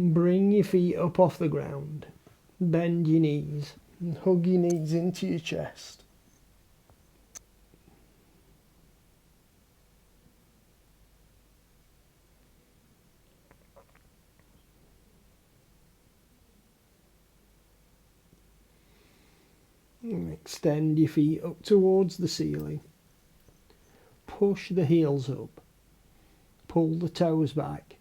Bring your feet up off the ground. Bend your knees and hug your knees into your chest. And extend your feet up towards the ceiling. Push the heels up. Pull the toes back.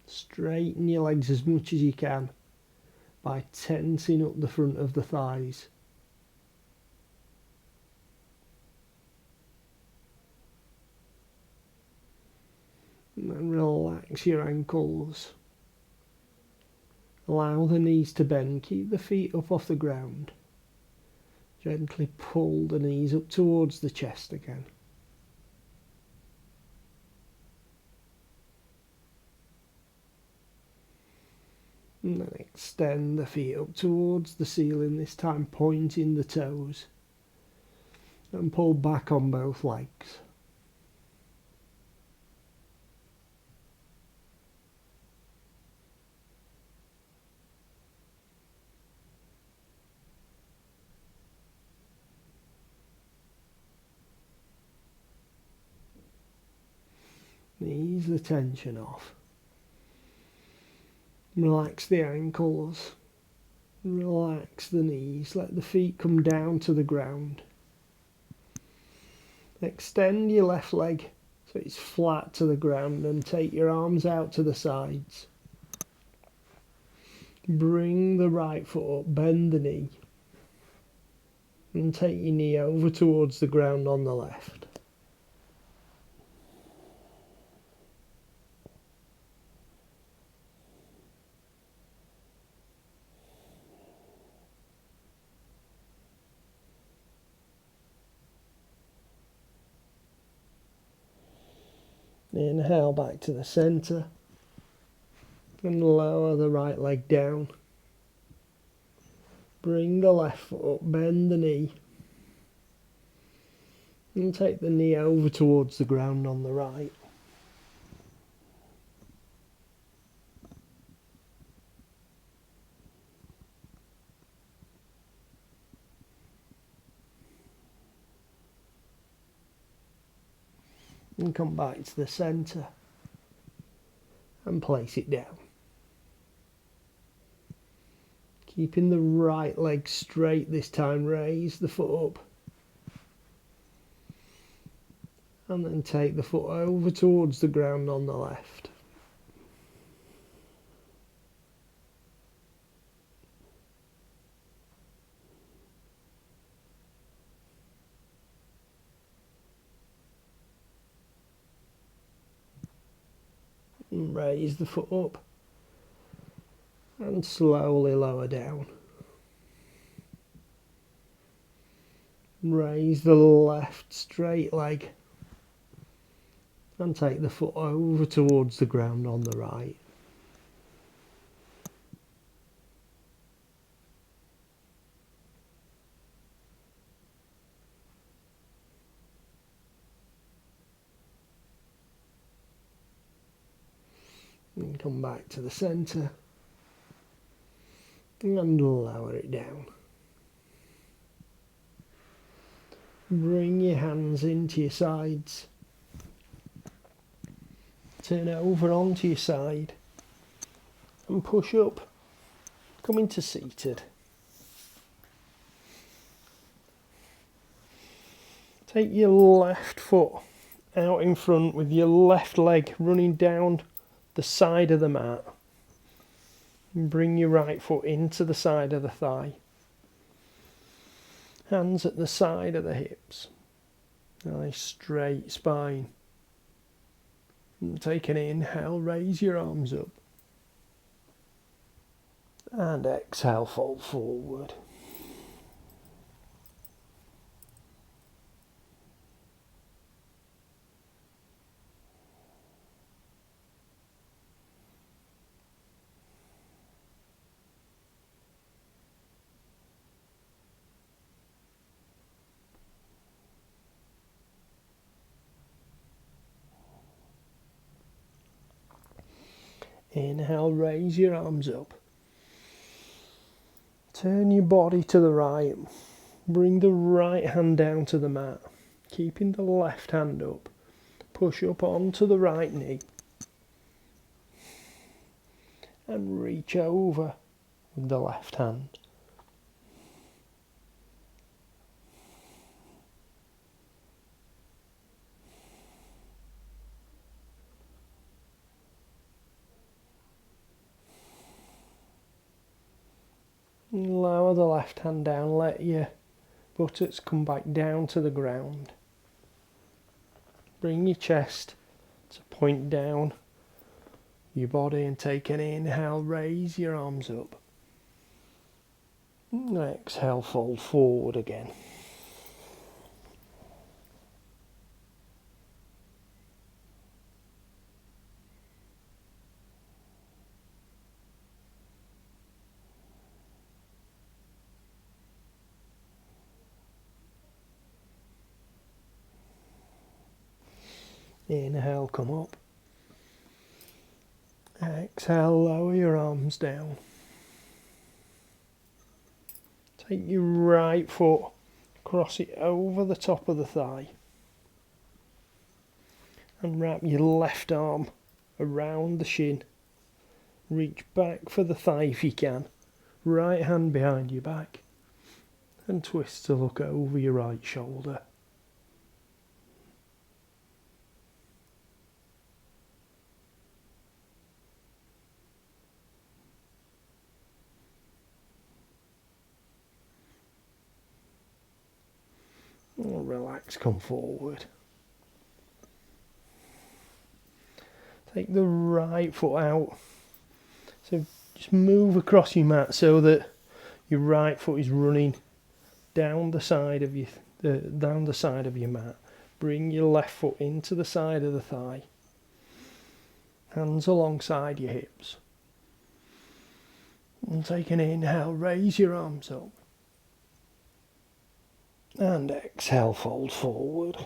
Straighten your legs as much as you can by tensing up the front of the thighs. And then relax your ankles. Allow the knees to bend. Keep the feet up off the ground. Gently pull the knees up towards the chest again. And then extend the feet up towards the ceiling, this time pointing the toes. And pull back on both legs. Ease the tension off. Relax the ankles. Relax the knees. Let the feet come down to the ground. Extend your left leg so it's flat to the ground and take your arms out to the sides. Bring the right foot up, bend the knee. And take your knee over towards the ground on the left. Inhale back to the centre and lower the right leg down. Bring the left foot up, bend the knee and take the knee over towards the ground on the right. And come back to the centre and place it down. Keeping the right leg straight this time, raise the foot up. And then take the foot over towards the ground on the left. And raise the foot up. And slowly lower down. Raise the left straight leg. And take the foot over towards the ground on the right. And come back to the centre. And lower it down. Bring your hands into your sides. Turn over onto your side. And push up. Come into seated. Take your left foot out in front with your left leg running down the side of the mat. And bring your right foot into the side of the thigh. Hands at the side of the hips. Nice straight spine. And take an inhale, raise your arms up. And exhale, fold forward. Inhale, raise your arms up. Turn your body to the right. Bring the right hand down to the mat, keeping the left hand up. Push up onto the right knee. And reach over with the left hand. Lower the left hand down, let your buttocks come back down to the ground. Bring your chest to point down your body and take an inhale, raise your arms up. Exhale, fold forward again. Inhale, come up. Exhale, lower your arms down. Take your right foot, cross it over the top of the thigh. And wrap your left arm around the shin. Reach back for the thigh if you can. Right hand behind your back. And twist to look over your right shoulder. Relax, come forward. Take the right foot out. So just move across your mat so that your right foot is running down the side of your mat. Bring your left foot into the side of the thigh. Hands alongside your hips. And take an inhale, raise your arms up. And exhale, fold forward.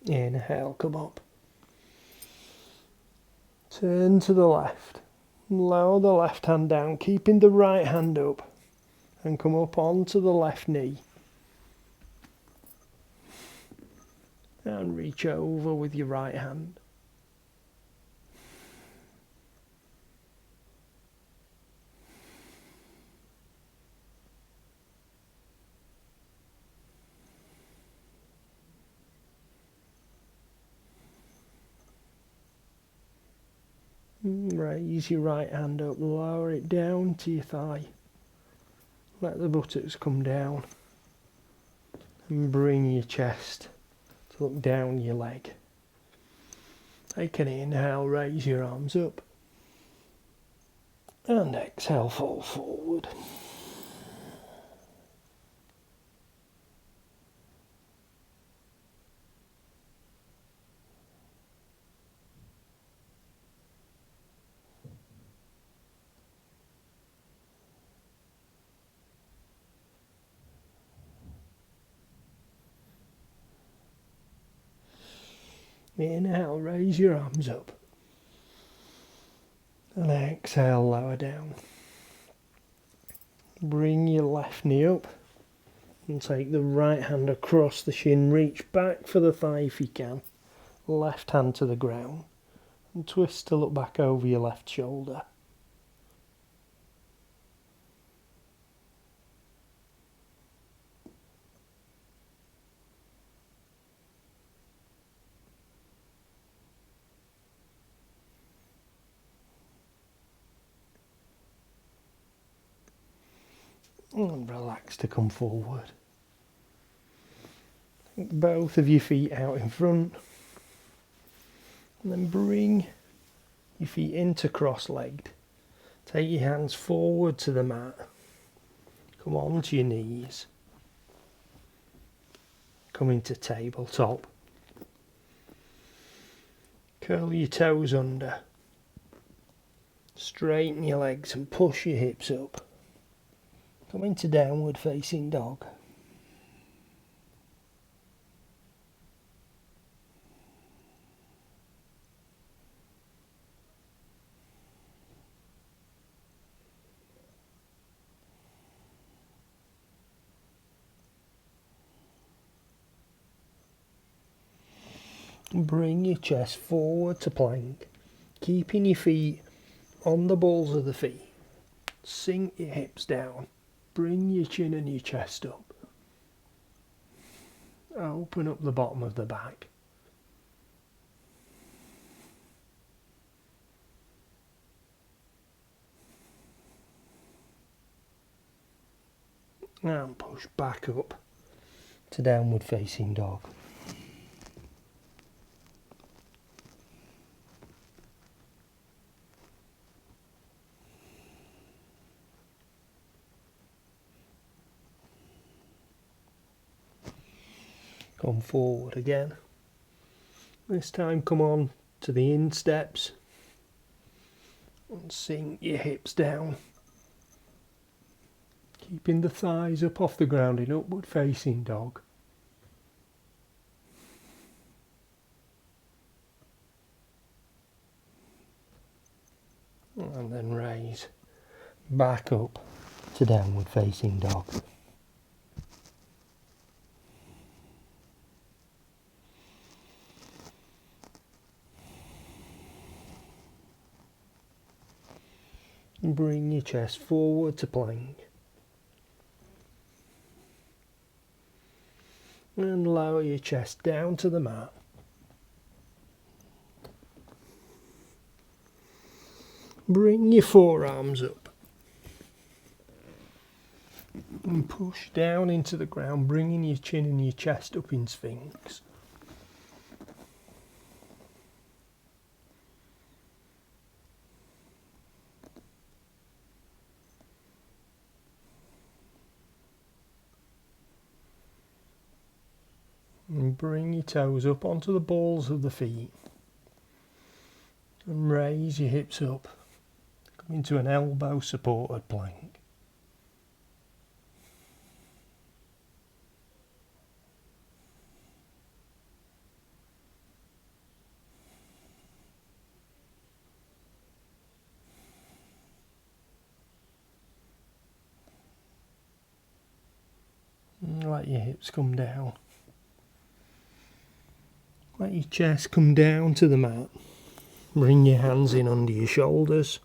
Inhale, come up. Turn to the left. Lower the left hand down, keeping the right hand up. And come up onto the left knee. And reach over with your right hand. Raise your right hand up, lower it down to your thigh. Let the buttocks come down. And bring your chest to look down your leg. Take an inhale, raise your arms up. And exhale, fall forward. Inhale, raise your arms up. And exhale, lower down. Bring your left knee up. And take the right hand across the shin. Reach back for the thigh if you can. Left hand to the ground. And twist to look back over your left shoulder. And relax to come forward. Both of your feet out in front. And then bring your feet into cross-legged. Take your hands forward to the mat. Come on to your knees. Come into tabletop. Curl your toes under. Straighten your legs and push your hips up. Come into downward facing dog. Bring your chest forward to plank, keeping your feet on the balls of the feet. Sink your hips down, bring your chin and your chest up. Open up the bottom of the back. And push back up to downward facing dog. Come forward again. This time come on to the insteps and sink your hips down, keeping the thighs up off the ground in upward facing dog. And then raise back up to downward facing dog. Bring your chest forward to plank. And lower your chest down to the mat. Bring your forearms up. And push down into the ground, bringing your chin and your chest up in Sphinx. And bring your toes up onto the balls of the feet. And raise your hips up. Come into an elbow supported plank. And let your hips come down. Let your chest come down to the mat. Bring your hands in under your shoulders.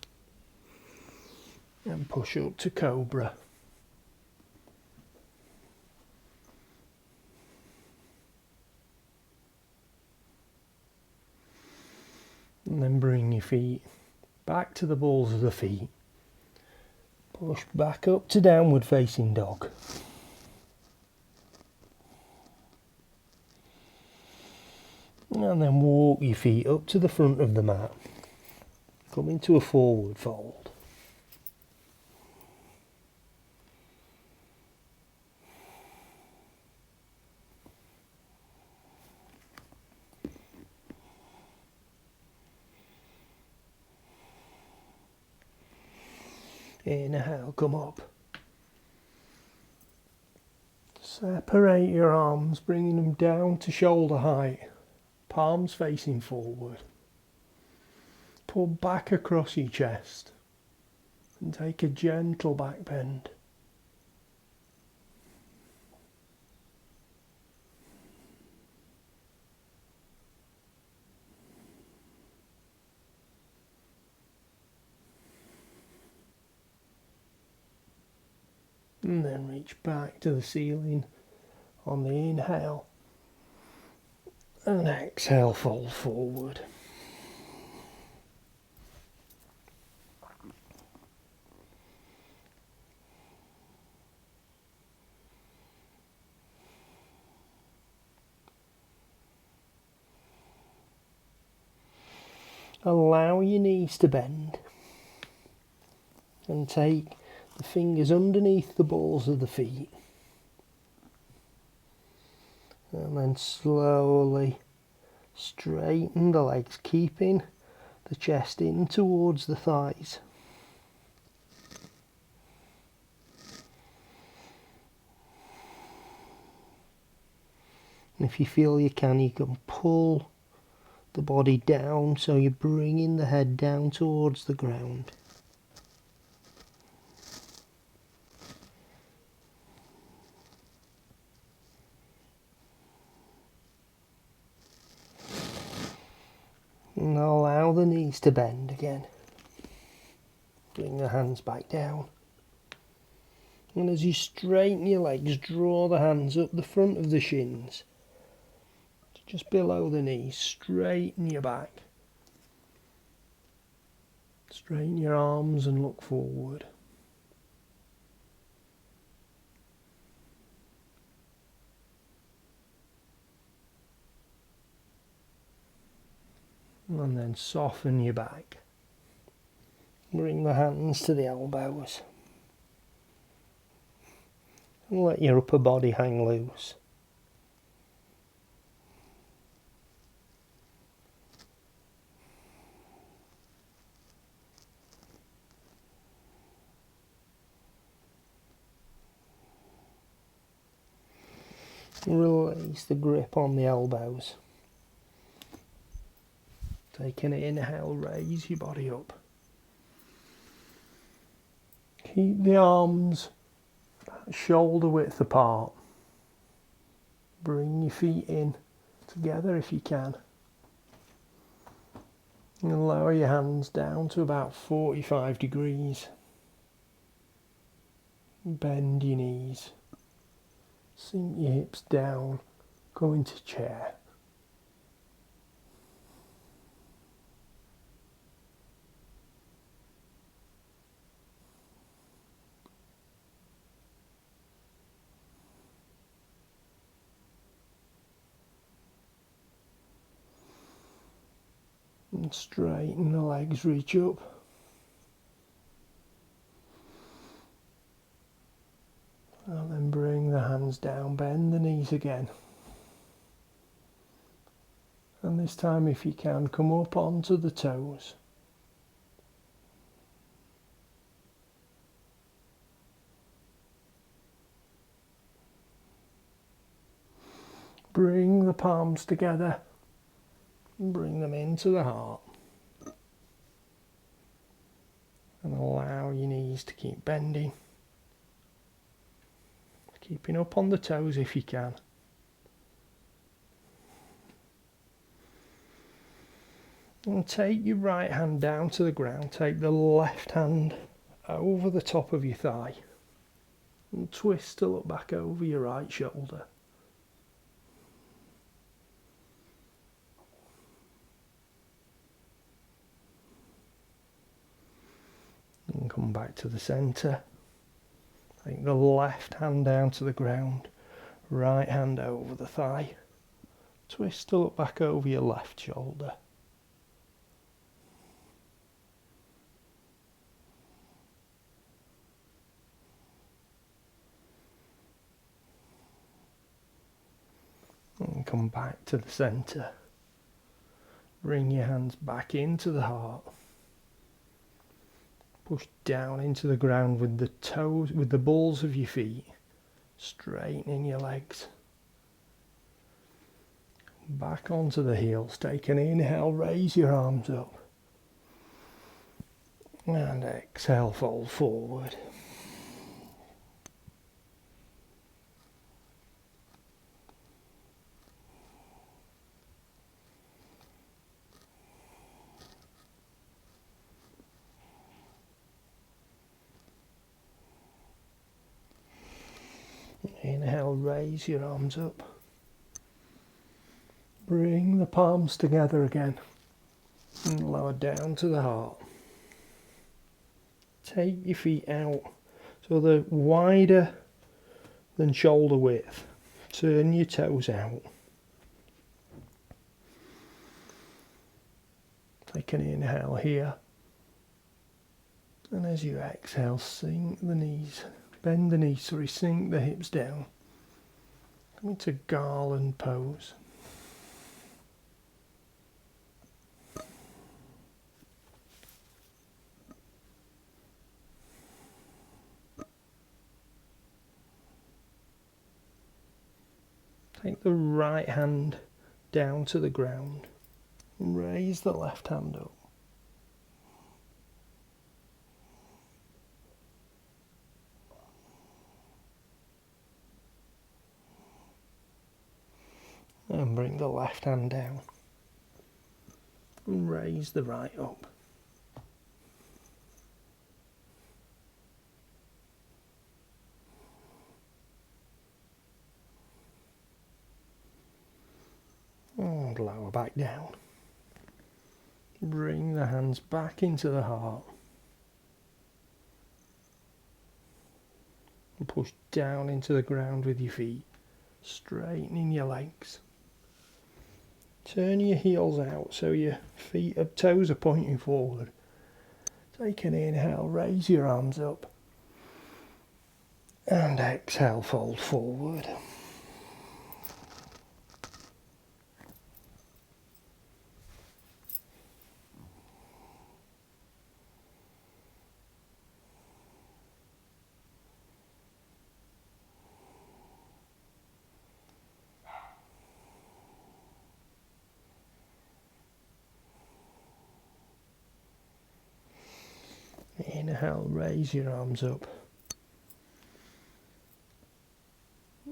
And push up to Cobra. And then bring your feet back to the balls of the feet. Push back up to downward facing dog. And then walk your feet up to the front of the mat. Come into a forward fold. Inhale, come up. Separate your arms, bringing them down to shoulder height. Palms facing forward. Pull back across your chest and take a gentle back bend. And then reach back to the ceiling on the inhale. And exhale, fold forward. Allow your knees to bend. And take the fingers underneath the balls of the feet. And then slowly Straighten the legs, keeping the chest in towards the thighs. And if you feel you can pull the body down so you're bringing the head down towards the ground. And allow the knees to bend again. Bring the hands back down. And as you straighten your legs, draw the hands up the front of the shins. Just below the knees, straighten your back. Straighten your arms and look forward. And then soften your back. Bring the hands to the elbows. And let your upper body hang loose. Release the grip on the elbows. Take an inhale, raise your body up. Keep the arms shoulder width apart. Bring your feet in together if you can. And lower your hands down to about 45 degrees. Bend your knees. Sink your hips down. Go into chair. And straighten the legs, reach up. And then bring the hands down, bend the knees again. And this time, if you can, come up onto the toes. Bring the palms together. And bring them into the heart. And allow your knees to keep bending. Keeping up on the toes if you can. And take your right hand down to the ground. Take the left hand over the top of your thigh. And twist to look back over your right shoulder. And come back to the centre. Take the left hand down to the ground, right hand over the thigh. Twist to look back over your left shoulder. And come back to the centre. Bring your hands back into the heart. Push down into the ground with the toes, with the balls of your feet, straightening your legs. Back onto the heels. Take an inhale, raise your arms up. And exhale, fold forward. Inhale, raise your arms up. Bring the palms together again and lower down to the heart. Take your feet out so they're wider than shoulder width. Turn your toes out. Take an inhale here. And as you exhale, sink the knees. Bend the knees, sink the hips down. Come into garland pose. Take the right hand down to the ground and raise the left hand up. And bring the left hand down and raise the right up. And lower back down. Bring the hands back into the heart. And push down into the ground with your feet, straightening your legs. Turn your heels out so your toes are pointing forward. Take an inhale, raise your arms up. And exhale, fold forward. Inhale, raise your arms up.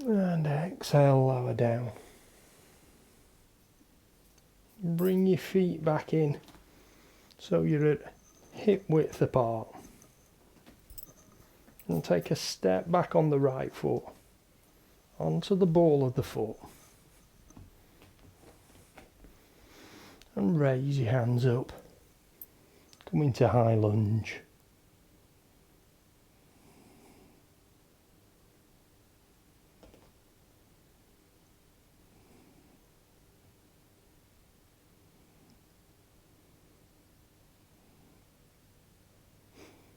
And exhale, lower down. Bring your feet back in so you're at hip width apart. And take a step back on the right foot, onto the ball of the foot. And raise your hands up. Come into high lunge.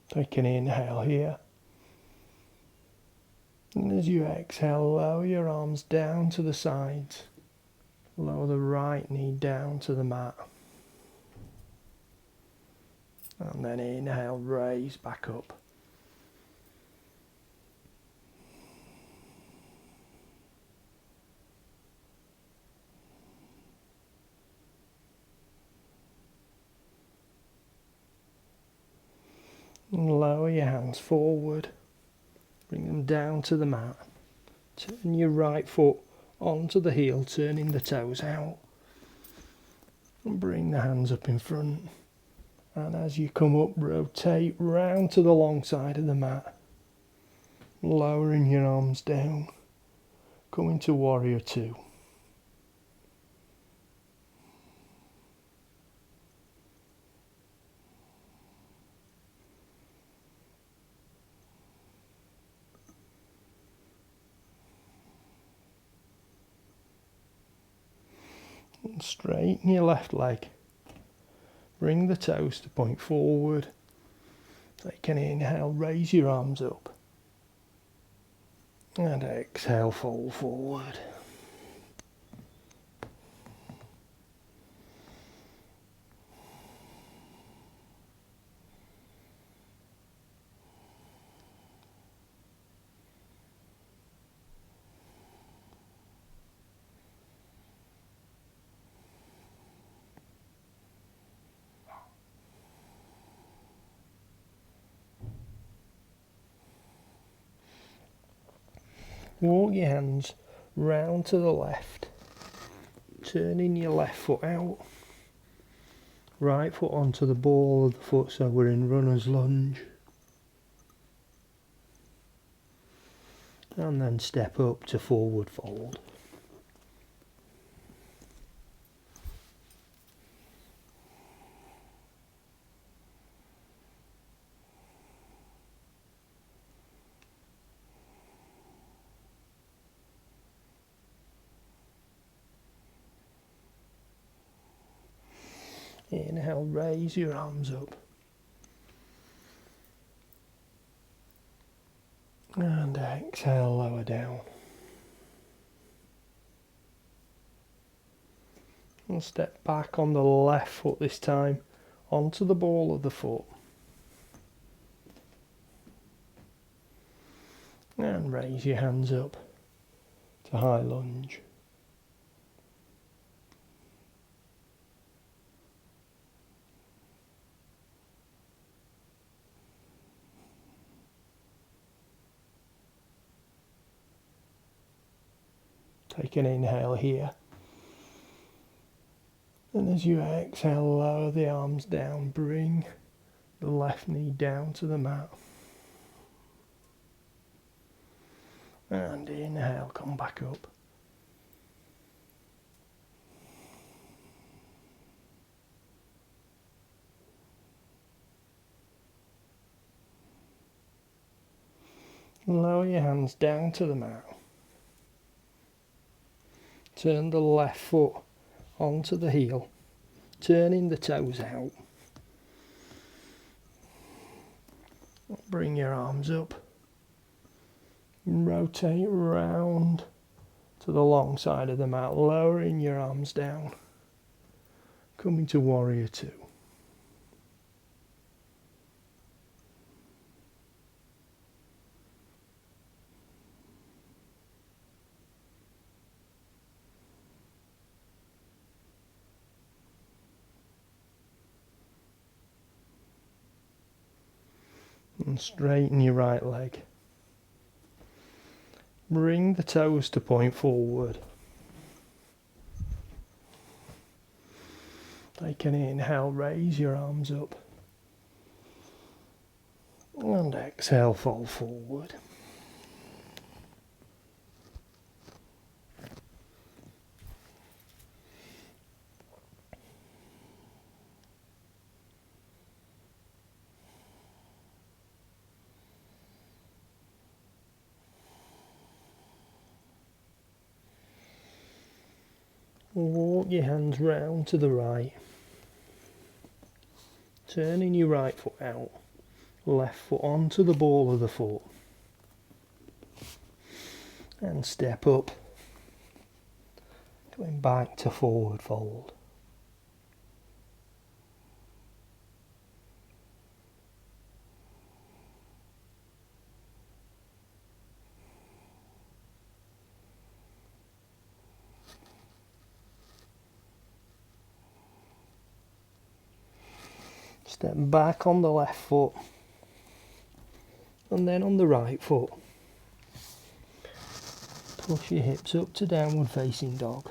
Take an inhale here. And as you exhale, lower your arms down to the sides. Lower the right knee down to the mat. And then inhale, raise back up. And lower your hands forward. Bring them down to the mat. Turn your right foot onto the heel, turning the toes out. And bring the hands up in front. And as you come up, rotate round to the long side of the mat. Lowering your arms down. Come into warrior two. And straighten your left leg. Bring the toes to point forward. Take an inhale, raise your arms up. And exhale, fold forward. Walk your hands round to the left, turning your left foot out, right foot onto the ball of the foot so we're in runner's lunge, and then step up to forward fold. Inhale, raise your arms up. And exhale, lower down. And step back on the left foot this time, onto the ball of the foot. And raise your hands up to high lunge. Take an inhale here. And as you exhale, lower the arms down. Bring the left knee down to the mat. And inhale, come back up. Lower your hands down to the mat. Turn the left foot onto the heel, turning the toes out. Bring your arms up. Rotate round to the long side of the mat, lowering your arms down. Coming to warrior two. And straighten your right leg. Bring the toes to point forward. Take an inhale, raise your arms up. And exhale, fall forward. Walk your hands round to the right, turning your right foot out, left foot onto the ball of the foot, and step up, going back to forward fold. Step back on the left foot and then on the right foot. Push your hips up to downward facing dog.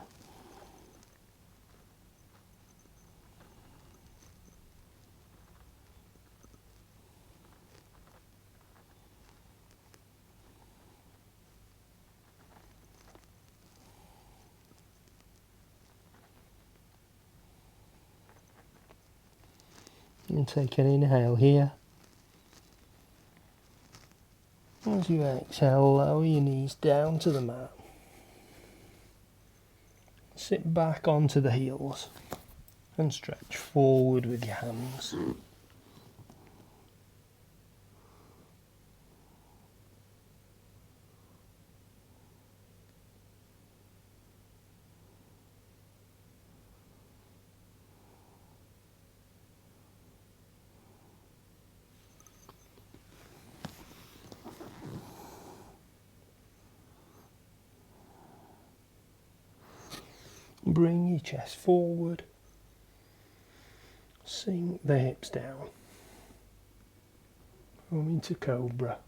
And take an inhale here. As you exhale, lower your knees down to the mat. Sit back onto the heels and stretch forward with your hands. Bring your chest forward, sink the hips down, come into cobra.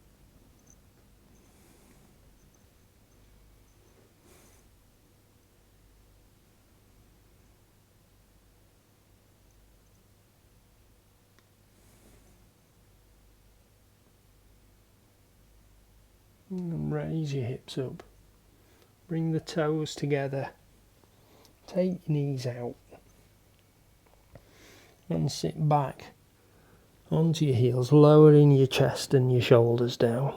And raise your hips up, bring the toes together. Take your knees out and sit back onto your heels, lowering your chest and your shoulders down.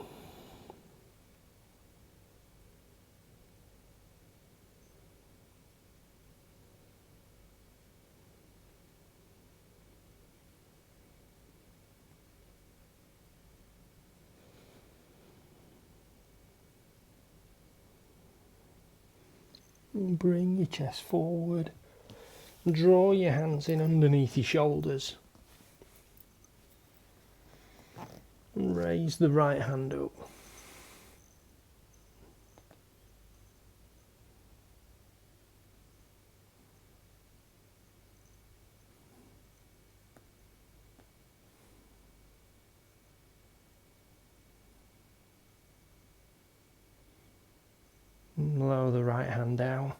And bring your chest forward. Draw your hands in underneath your shoulders. And raise the right hand up. And lower the right hand down.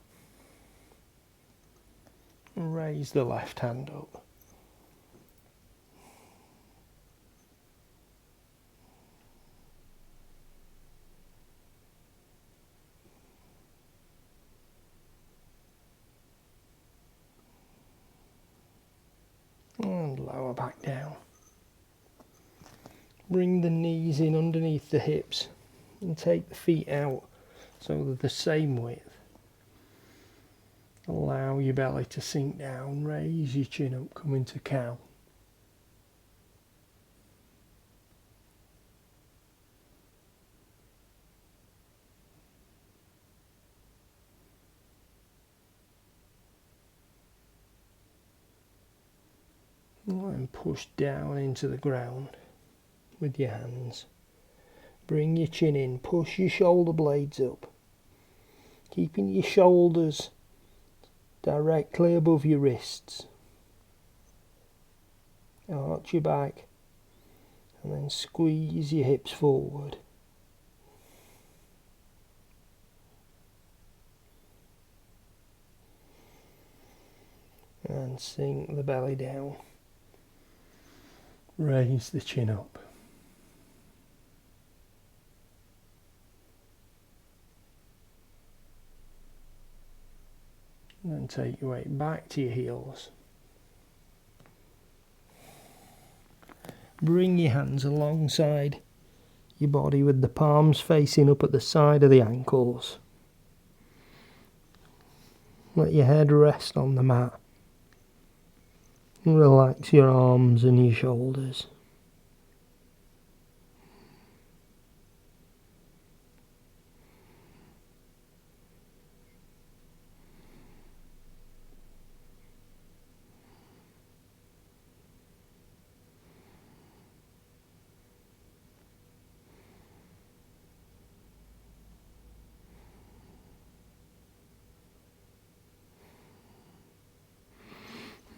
And raise the left hand up. And lower back down. Bring the knees in underneath the hips and take the feet out so they're the same width. Allow your belly to sink down, raise your chin up, come into cow. And push down into the ground with your hands. Bring your chin in, push your shoulder blades up, keeping your shoulders directly above your wrists. Arch your back and then squeeze your hips forward. And sink the belly down. Raise the chin up. And then take your weight back to your heels. Bring your hands alongside your body with the palms facing up at the side of the ankles. Let your head rest on the mat. And relax your arms and your shoulders.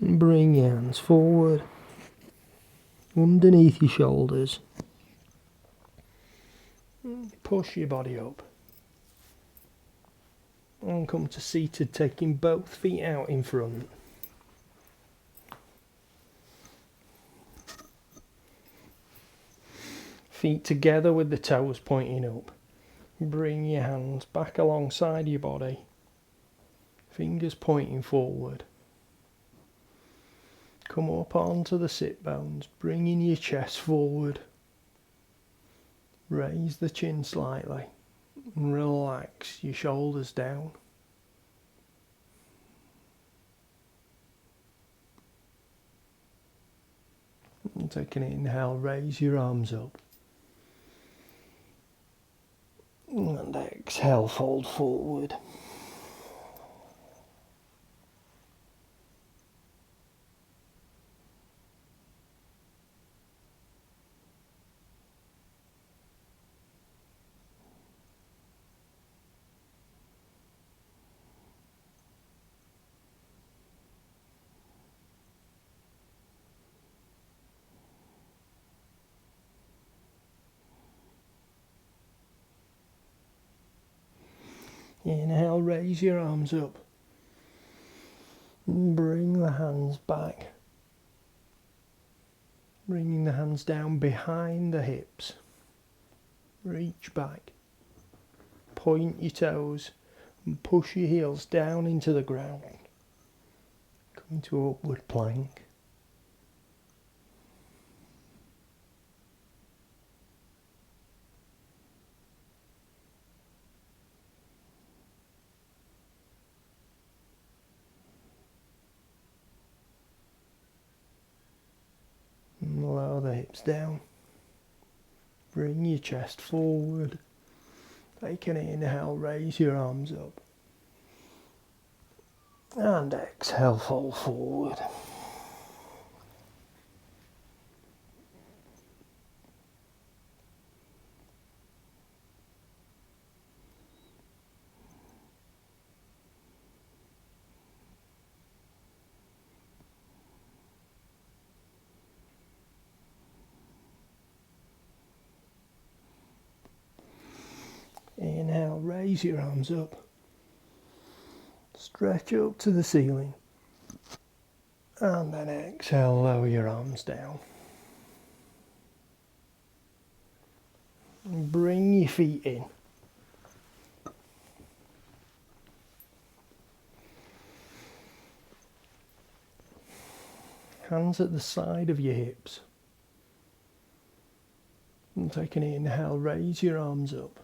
And bring your hands forward, underneath your shoulders. Push your body up. And come to seated, taking both feet out in front. Feet together with the toes pointing up. Bring your hands back alongside your body. Fingers pointing forward. Come up onto the sit bones, bringing your chest forward. Raise the chin slightly and relax your shoulders down. And take an inhale, raise your arms up. And exhale, fold forward. Inhale, raise your arms up. Bring the hands back. Bringing the hands down behind the hips. Reach back. Point your toes and push your heels down into the ground. Come into upward plank. Lower the hips down. Bring your chest forward. Take an inhale, raise your arms up. And exhale, fold forward. Inhale, raise your arms up. Stretch up to the ceiling. And then exhale, lower your arms down. And bring your feet in. Hands at the side of your hips. And take an inhale, raise your arms up.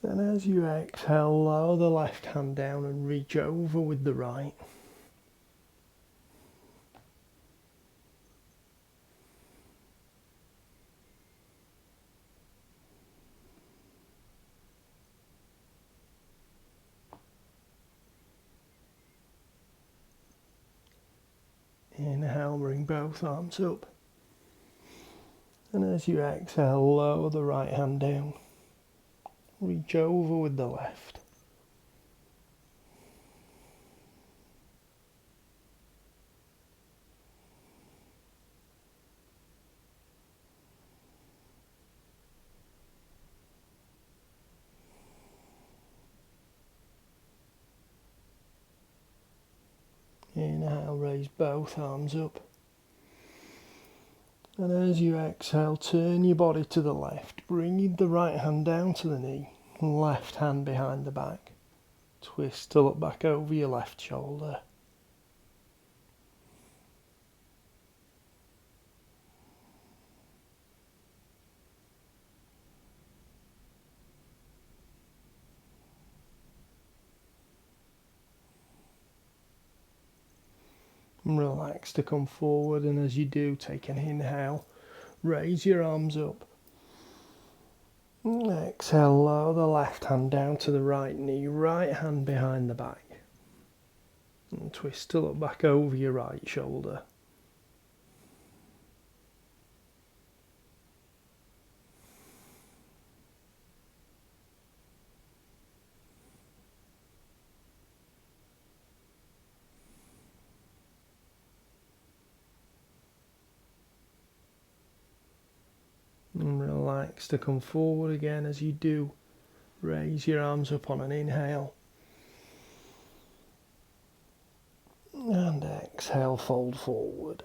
Then as you exhale, lower the left hand down and reach over with the right. Inhale, bring both arms up. And as you exhale, lower the right hand down. Reach over with the left. Inhale, raise both arms up. And as you exhale, turn your body to the left. Bring the right hand down to the knee. Left hand behind the back. Twist to look back over your left shoulder. And relax to come forward, and as you do, take an inhale. Raise your arms up. Exhale, lower the left hand down to the right knee, right hand behind the back. And twist to look back over your right shoulder. And relax to come forward again. As you do, raise your arms up on an inhale. And exhale, fold forward.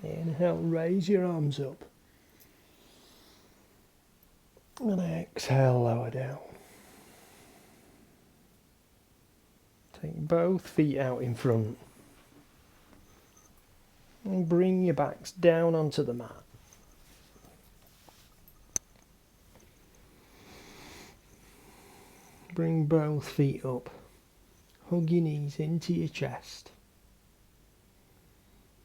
Inhale, raise your arms up. And exhale, lower down. Take both feet out in front. And bring your backs down onto the mat. Bring both feet up. Hug your knees into your chest.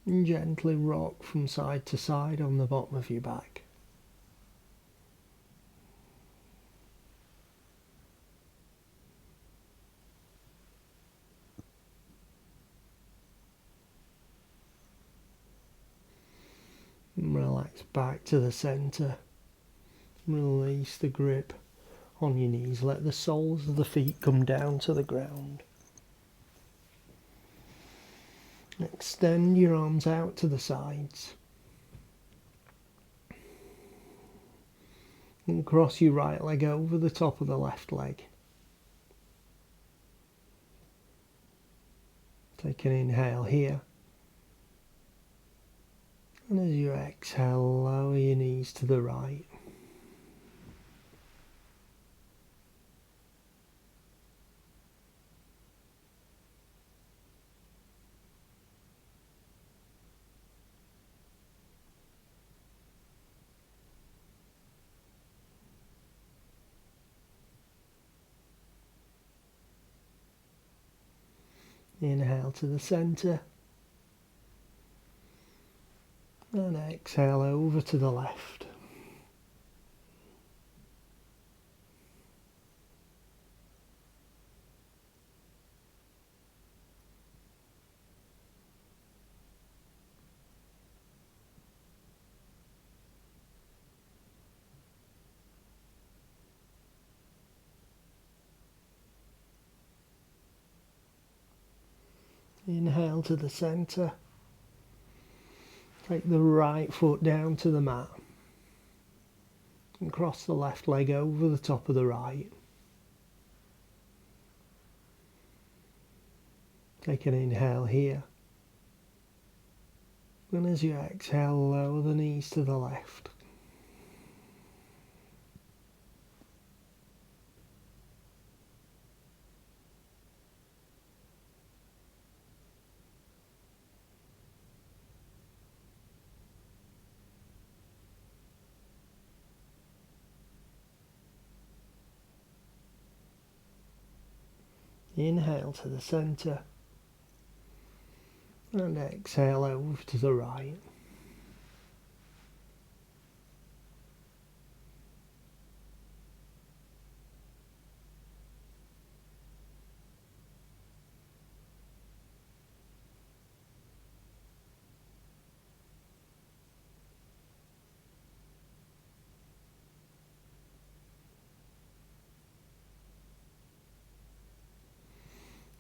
And gently rock from side to side on the bottom of your back. And relax back to the centre. Release the grip on your knees. Let the soles of the feet come down to the ground. Extend your arms out to the sides. And cross your right leg over the top of the left leg. Take an inhale here. And as you exhale, lower your knees to the right. Inhale to the centre. And exhale over to the left. Inhale to the centre. Take the right foot down to the mat and cross the left leg over the top of the right. Take an inhale here. And as you exhale, lower the knees to the left. Inhale to the centre. And exhale over to the right.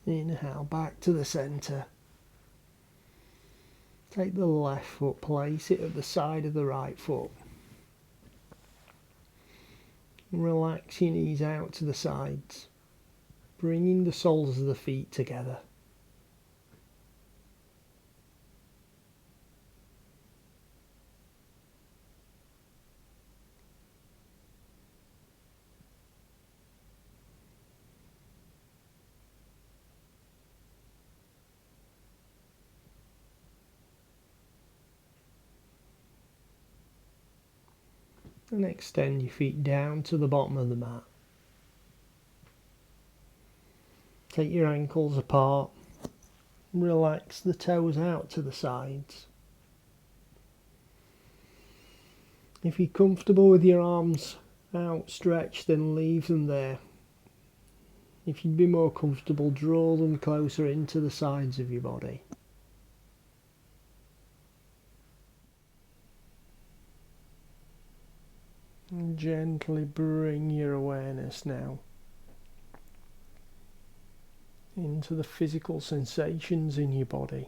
Inhale back to the centre. Take the left foot, place it at the side of the right foot. Relax your knees out to the sides, bringing the soles of the feet together. And extend your feet down to the bottom of the mat. Take your ankles apart. Relax the toes out to the sides. If you're comfortable with your arms outstretched, then leave them there. If you'd be more comfortable, draw them closer into the sides of your body. And gently bring your awareness now into the physical sensations in your body.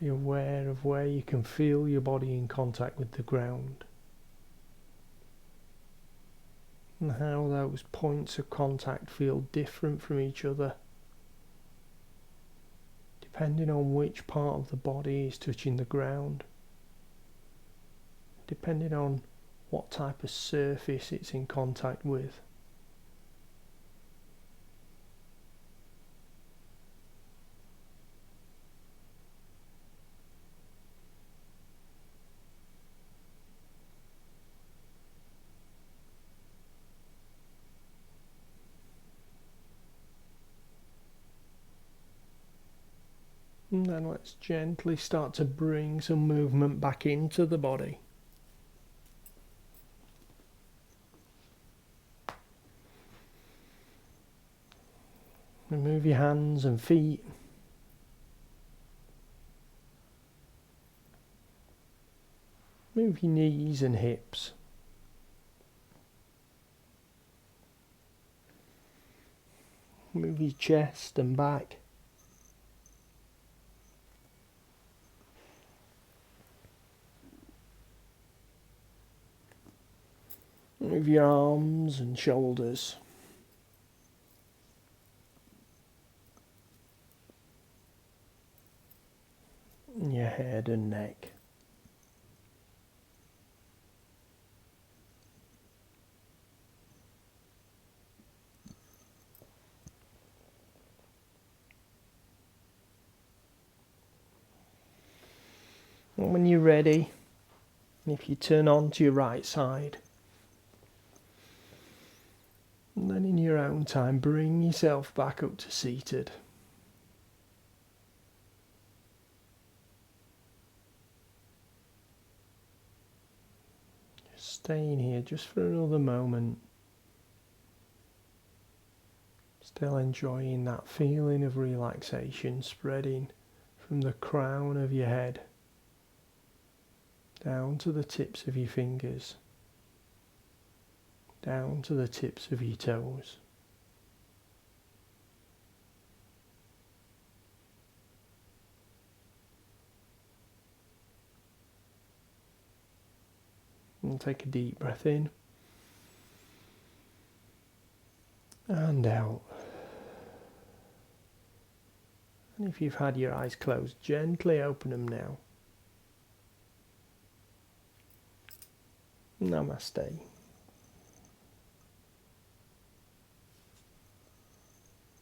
Be aware of where you can feel your body in contact with the ground, and how those points of contact feel different from each other, depending on which part of the body is touching the ground, depending on what type of surface it's in contact with. And then let's gently start to bring some movement back into the body. And move your hands and feet. Move your knees and hips. Move your chest and back. Move your arms and shoulders. And your head and neck. And when you're ready, if you turn on to your right side, and then in your own time, bring yourself back up to seated. Just staying here just for another moment. Still enjoying that feeling of relaxation spreading from the crown of your head down to the tips of your fingers, down to the tips of your toes. And take a deep breath in and out. And if you've had your eyes closed, gently open them now. Namaste.